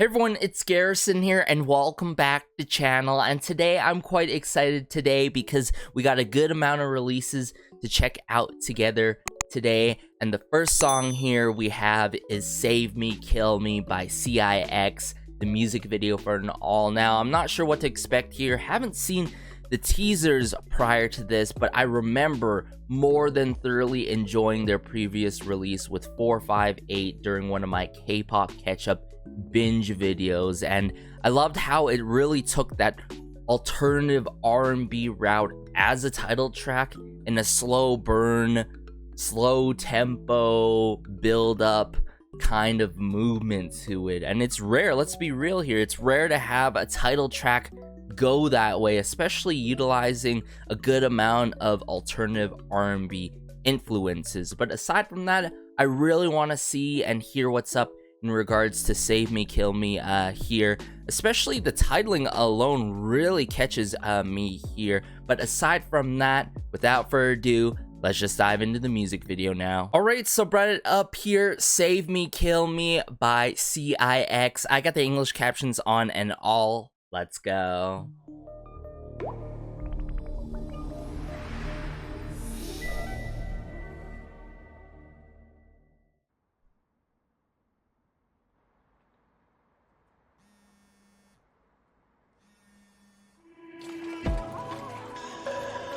Hey everyone, it's Garrison here and welcome back to the channel. And today I'm quite excited because we got a good amount of releases to check out together today. And the first song here we have is Save Me, Kill Me by CIX, the music video for an all. Now, I'm not sure what to expect here. Haven't seen the teasers prior to this, but I remember more than thoroughly enjoying their previous release with 458 during one of my K-pop catch-up binge videos, and I loved how it really took that alternative R&B route as a title track in a slow burn, slow tempo build up kind of movement to it. And it's rare, let's be real here, it's rare to have a title track go that way, especially utilizing a good amount of alternative R&B influences. But aside from that, I really want to see and hear what's up in regards to Save Me, Kill Me here. Especially the titling alone really catches me here. But aside from that, without further ado, let's just dive into the music video now. Alright, so brought it up here, Save Me, Kill Me by CIX. I got the English captions on and all. Let's go.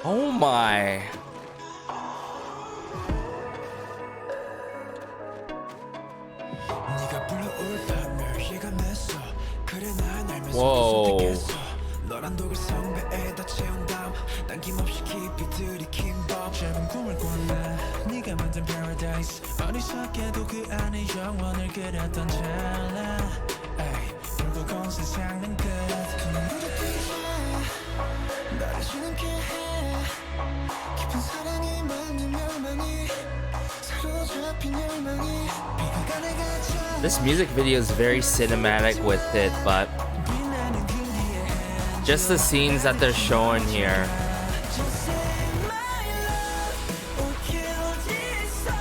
Oh my. Whoa. This music video is very cinematic with it, but just the scenes that they're showing here,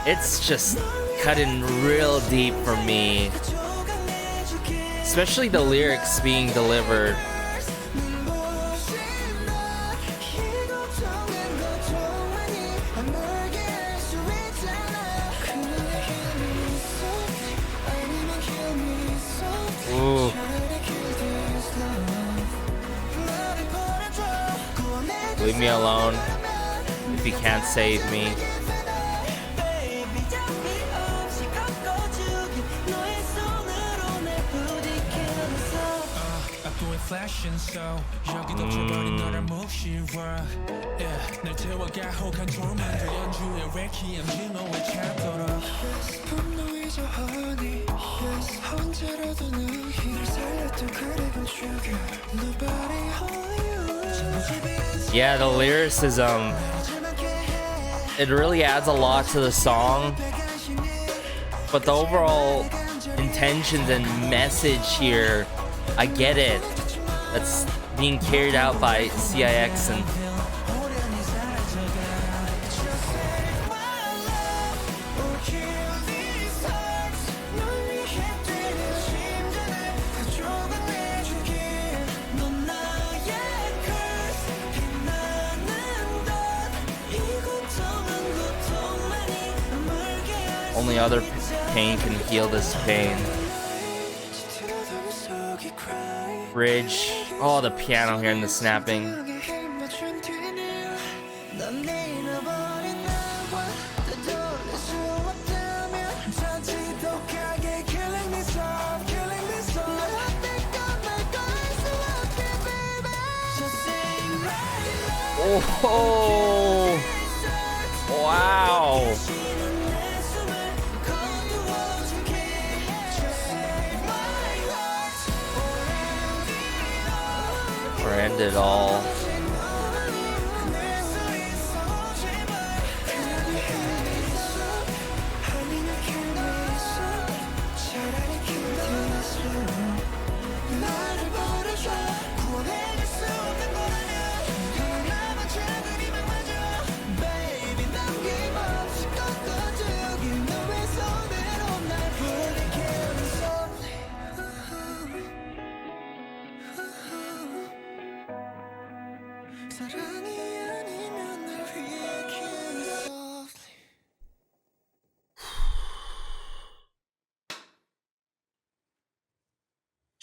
it's just cutting real deep for me, especially the lyrics being delivered. Ooh. Leave me alone if you can't save me. Yeah, the lyricism, it really adds a lot to the song, but the overall intentions and message here, I get it. That's being carried out by CIX and only other pain can heal this pain. Bridge. Oh, the piano here and the snapping. Oh, wow. Or end it all.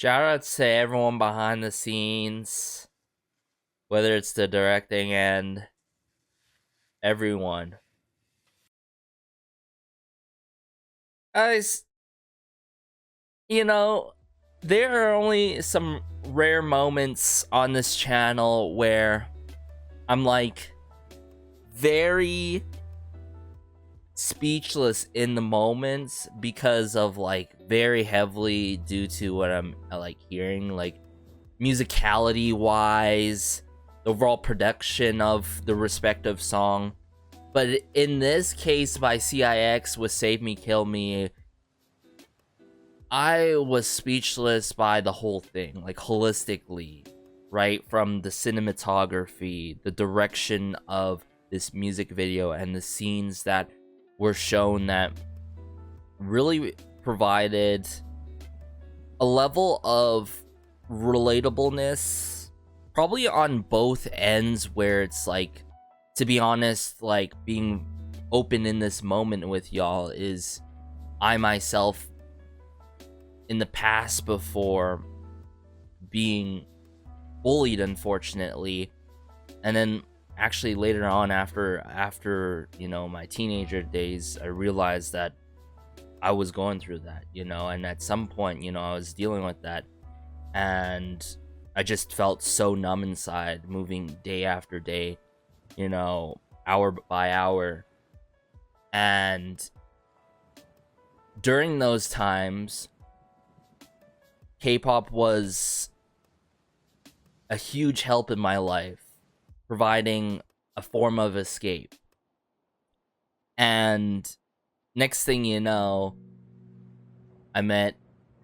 Shout out to everyone behind the scenes, whether it's the directing and everyone. Guys, you know, there are only some rare moments on this channel where I'm like very speechless in the moments because of like very heavily due to what I'm like hearing, like musicality wise, the overall production of the respective song. But in this case by CIX with Save Me Kill Me, I was speechless by the whole thing, like holistically, right? From the cinematography, the direction of this music video, and the scenes that were shown that really provided a level of relatableness, probably on both ends, where it's like, to be honest, like being open in this moment with y'all is I myself in the past before being bullied, unfortunately, and then actually later on after you know, my teenager days, I realized that I was going through that, you know, and at some point, you know, I was dealing with that, and I just felt so numb inside, moving day after day, you know, hour by hour. And during those times, K-pop was a huge help in my life, providing a form of escape. And next thing you know, I met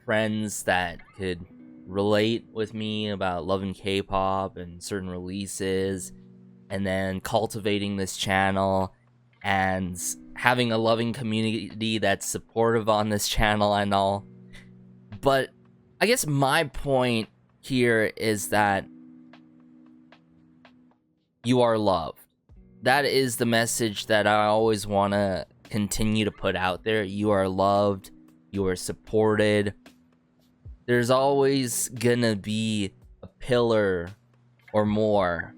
friends that could relate with me about loving K-pop and certain releases, and then cultivating this channel and having a loving community that's supportive on this channel and all. But I guess my point here is that you are loved. That is the message that I always want to continue to put out there. You are loved. You are supported. There's always gonna be a pillar or more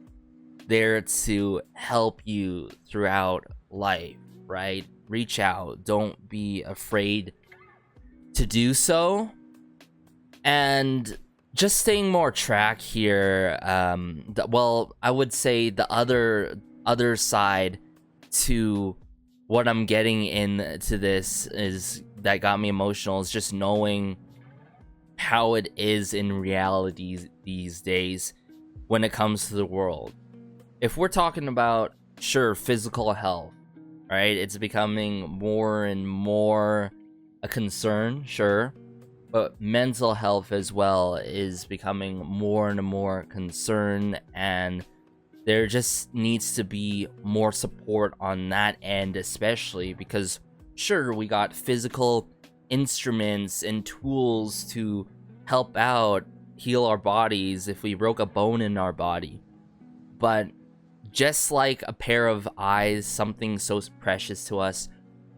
there to help you throughout life, right? Reach out. Don't be afraid to do so. And just staying more track here, well, I would say the other side to what I'm getting into this is that got me emotional is just knowing how it is in reality these days when it comes to the world. If we're talking about, sure, physical health, right? It's becoming more and more a concern, sure. But mental health as well is becoming more and more concern, and there just needs to be more support on that end, especially because sure, we got physical instruments and tools to help out heal our bodies if we broke a bone in our body, but just like a pair of eyes, something so precious to us,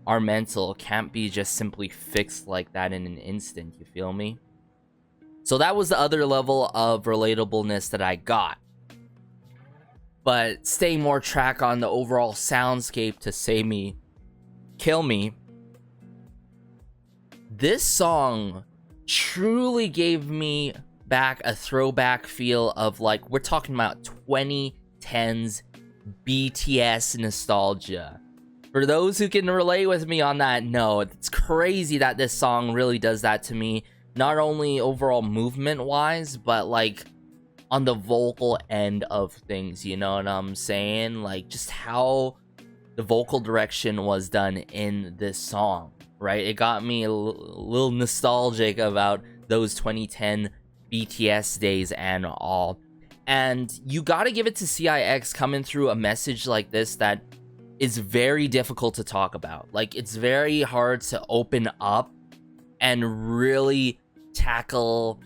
our mental can't be just simply fixed like that in an instant, you feel me? So that was the other level of relatableness that I got. But staying more track on the overall soundscape to Save Me, Kill Me, this song truly gave me back a throwback feel of, like, we're talking about 2010s BTS nostalgia. For those who can relate with me on that, no, it's crazy that this song really does that to me. Not only overall movement-wise, but, like, on the vocal end of things, you know what I'm saying? Like, just how the vocal direction was done in this song, right? It got me a little nostalgic about those 2010 BTS days and all. And you gotta give it to CIX coming through a message like this that is very difficult to talk about. Like, it's very hard to open up and really tackle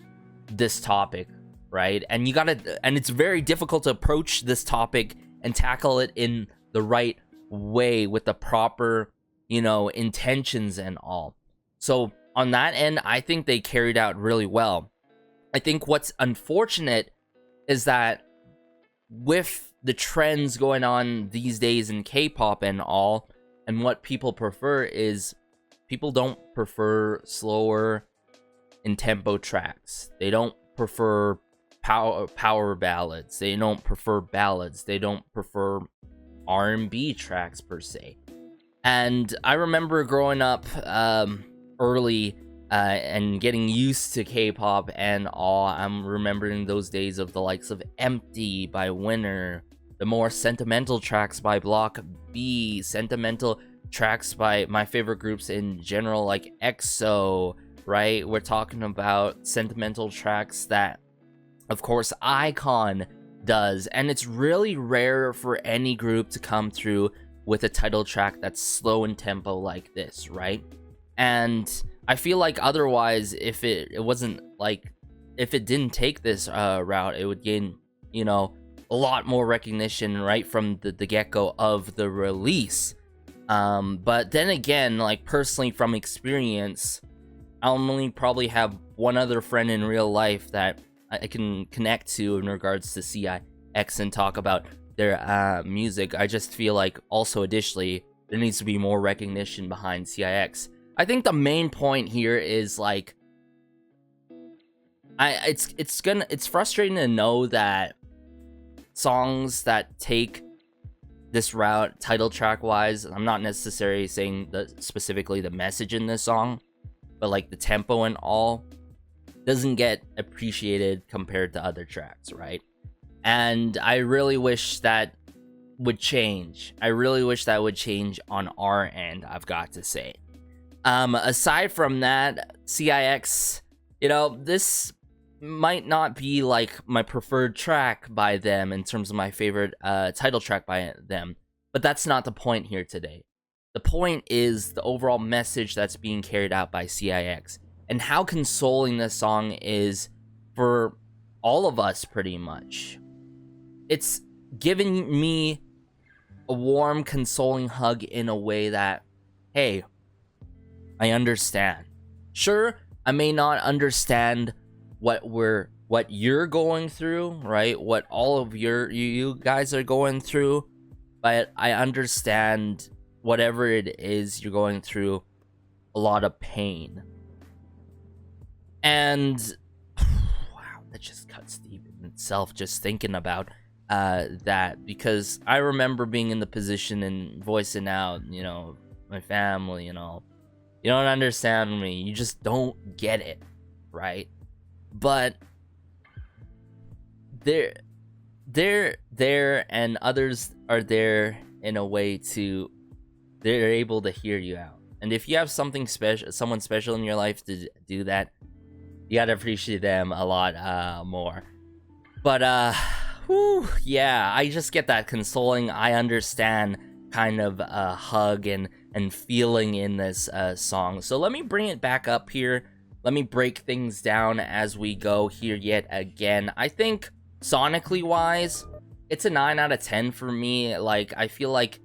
this topic, right? And it's very difficult to approach this topic and tackle it in the right way with the proper, you know, intentions and all. So on that end, I think they carried out really well. I think what's unfortunate is that with the trends going on these days in K-pop and all, and what people prefer is people don't prefer slower in tempo tracks. They don't prefer power ballads. They don't prefer ballads. They don't prefer R&B tracks per se. And I remember growing up early and getting used to K-pop and all. I'm remembering those days of the likes of Empty by Winner, the more sentimental tracks by Block B, sentimental tracks by my favorite groups in general like EXO, right? We're talking about sentimental tracks that, of course, iKON does, and it's really rare for any group to come through with a title track that's slow in tempo like this, right? And I feel like otherwise, if it didn't take this route, it would gain, you know, a lot more recognition right from the get-go of the release. But then again, like personally from experience, I only probably have one other friend in real life that I can connect to in regards to CIX and talk about their music. I just feel like also additionally there needs to be more recognition behind CIX. I think the main point here is like it's frustrating to know that songs that take this route title track wise, I'm not necessarily saying specifically the message in this song, but like the tempo and all doesn't get appreciated compared to other tracks, right? And I really wish that would change. I really wish that would change on our end, I've got to say. Aside from that, CIX, you know, this might not be like my preferred track by them in terms of my favorite title track by them, but that's not the point here today. The point is the overall message that's being carried out by CIX and how consoling this song is for all of us pretty much. It's giving me a warm, consoling hug in a way that, hey, I understand. Sure, I may not understand what you're going through, right? What all of you guys are going through, but I understand whatever it is you're going through, a lot of pain. And wow, that just cuts deep in itself just thinking about that, because I remember being in the position and voicing out, you know, my family and all. You don't understand me. You just don't get it, right? But they're there, and others are there in a way to, they're able to hear you out. And if you have something special, someone special in your life to do that, you gotta appreciate them a lot more. But whew, yeah, I just get that consoling, I understand kind of hug and feeling in this song. So let me bring it back up here. Let me break things down as we go here yet again. I think sonically wise, it's a 9 out of 10 for me. Like, I feel like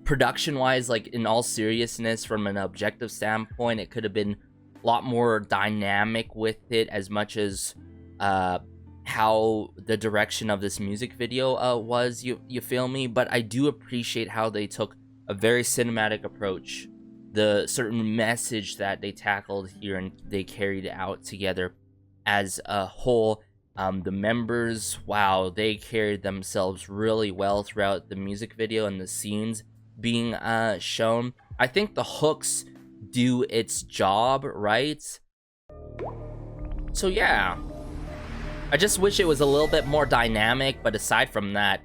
production wise, like in all seriousness, from an objective standpoint, it could have been a lot more dynamic with it, as much as how the direction of this music video was, you feel me? But I do appreciate how they took a very cinematic approach, the certain message that they tackled here and they carried it out together as a whole. The members, wow, they carried themselves really well throughout the music video and the scenes being shown. I think the hooks do its job, right? So yeah, I just wish it was a little bit more dynamic, but aside from that,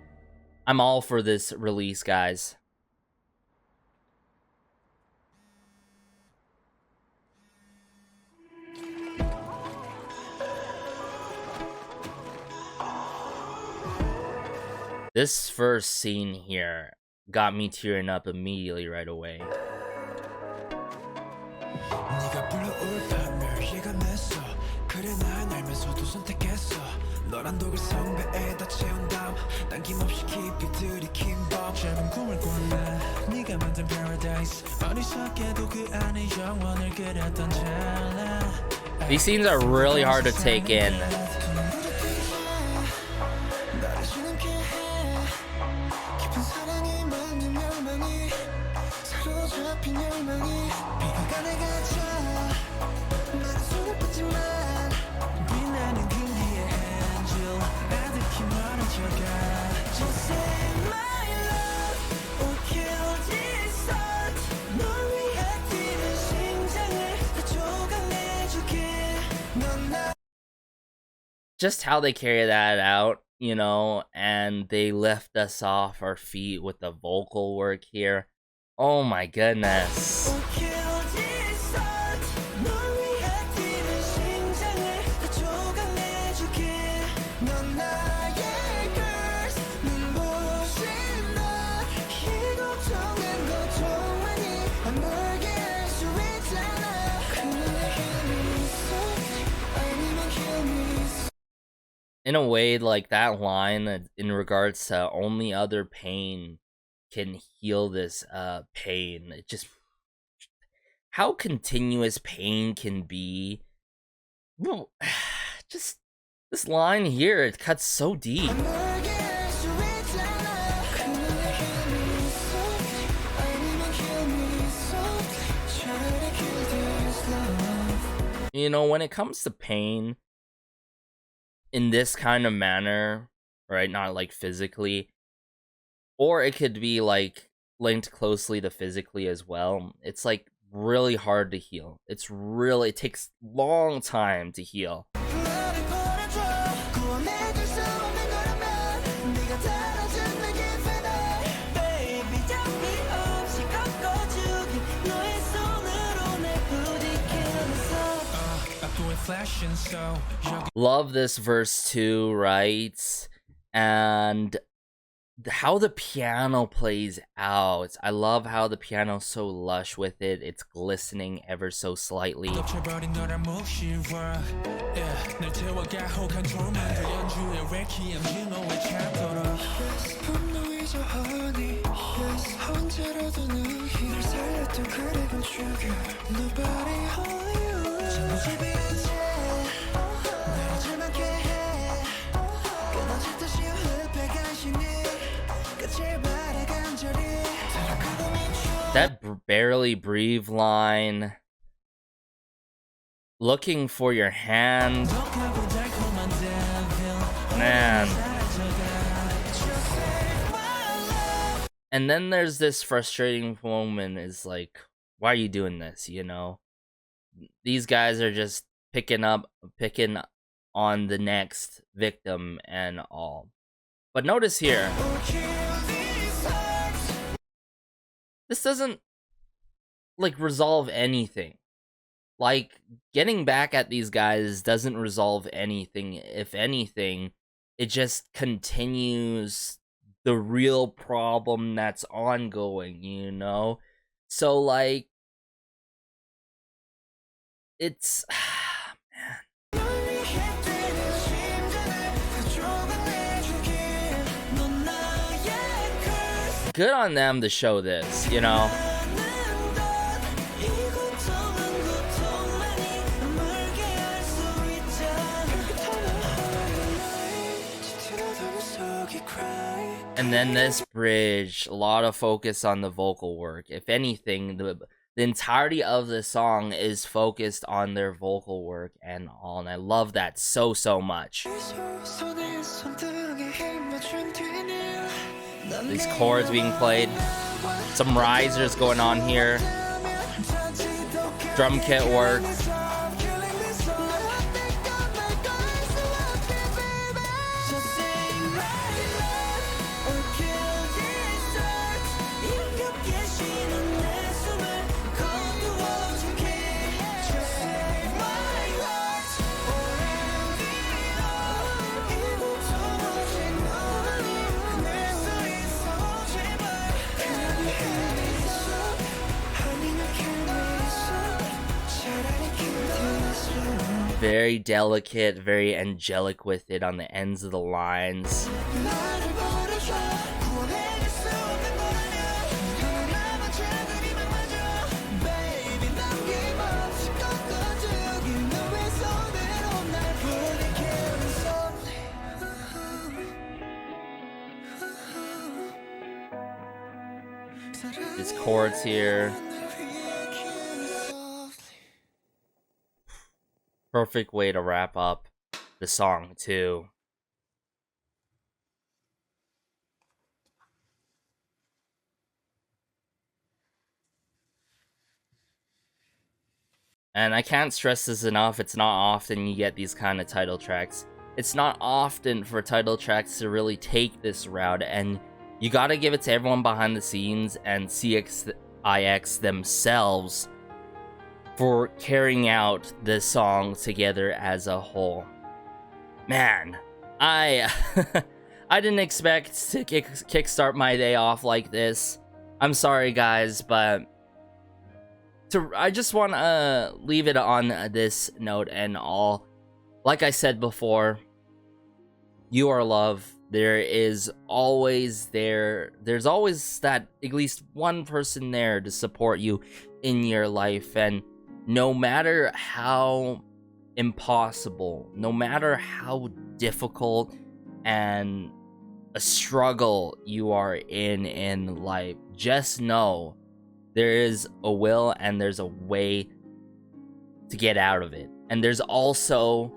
I'm all for this release, guys. This first scene here got me tearing up immediately right away. These scenes are really hard to take in. Just how they carry that out, you know, and they lift us off our feet with the vocal work here. Oh my goodness. In a way, like that line in regards to only other pain can heal this pain. It just, how continuous pain can be. Well, just this line here, it cuts so deep. You know, when it comes to pain in this kind of manner, right? Not like physically, or it could be like linked closely to physically as well. It's like really hard to heal. It takes long time to heal. Love this verse too, right? And how the piano plays out. I love how the piano's so lush with it. It's glistening ever so slightly. That barely breathe line. Looking for your hand. Man. And then there's this frustrating moment is like, why are you doing this, you know? These guys are just picking on the next victim and all. But notice here, this doesn't like resolve anything. Like, getting back at these guys doesn't resolve anything. If anything, it just continues the real problem that's ongoing, you know? So like, it's good on them to show this, you know? And then this bridge, a lot of focus on the vocal work. If anything, the entirety of the song is focused on their vocal work and all, and I love that so much. These chords being played, some risers going on here, drum kit work. Very delicate, very angelic with it on the ends of the lines. chords here. Perfect way to wrap up the song too. And I can't stress this enough, it's not often you get these kind of title tracks. It's not often for title tracks to really take this route, and you gotta give it to everyone behind the scenes and CIX themselves for carrying out this song together as a whole. Man, I didn't expect to kickstart my day off like this. I'm sorry guys, but I just want to leave it on this note and all. Like I said before, you are loved. There's always that at least one person there to support you in your life. And no matter how impossible, no matter how difficult and a struggle you are in life, just know there is a will and there's a way to get out of it. And there's also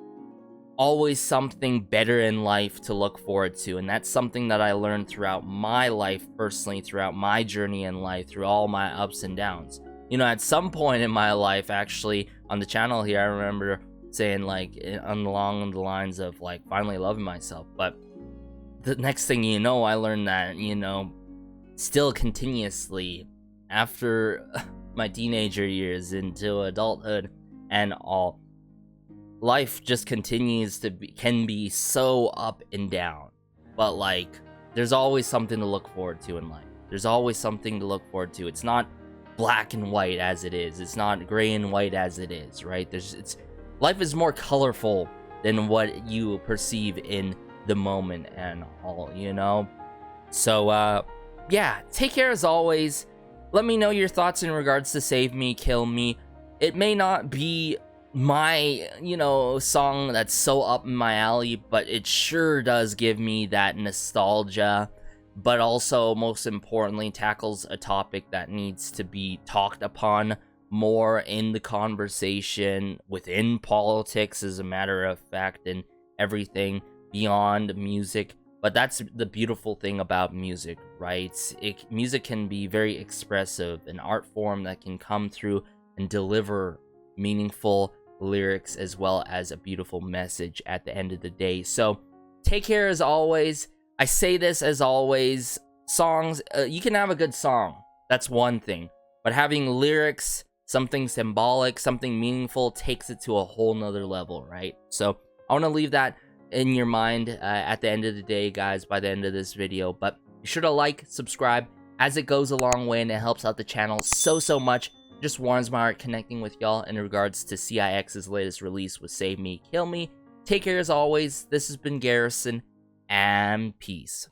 always something better in life to look forward to. And that's something that I learned throughout my life personally, throughout my journey in life, through all my ups and downs. You know, at some point in my life, actually, on the channel here, I remember saying, like, along the lines of, like, finally loving myself. But the next thing you know, I learned that, you know, still continuously, after my teenager years into adulthood and all, life just continues to can be so up and down. But like, there's always something to look forward to in life. There's always something to look forward to. It's not black and white as it is. It's not gray and white as it is, right? Life is more colorful than what you perceive in the moment and all, you know? So, yeah, take care as always. Let me know your thoughts in regards to Save Me, Kill Me. It may not be my, you know, song that's so up in my alley, but it sure does give me that nostalgia, but also, most importantly, tackles a topic that needs to be talked upon more in the conversation, within politics, as a matter of fact, and everything beyond music. But that's the beautiful thing about music, right? Music can be very expressive, an art form that can come through and deliver meaningful lyrics as well as a beautiful message at the end of the day. So take care as always. I say this as always, songs, you can have a good song, that's one thing, but having lyrics, something symbolic, something meaningful, takes it to a whole nother level, right? So I want to leave that in your mind at the end of the day, guys, by the end of this video. But be sure to like, subscribe, as it goes a long way and it helps out the channel so much. Just warms my heart connecting with y'all in regards to CIX's latest release with Save Me, Kill Me. Take care as always. This has been Garrison, and peace.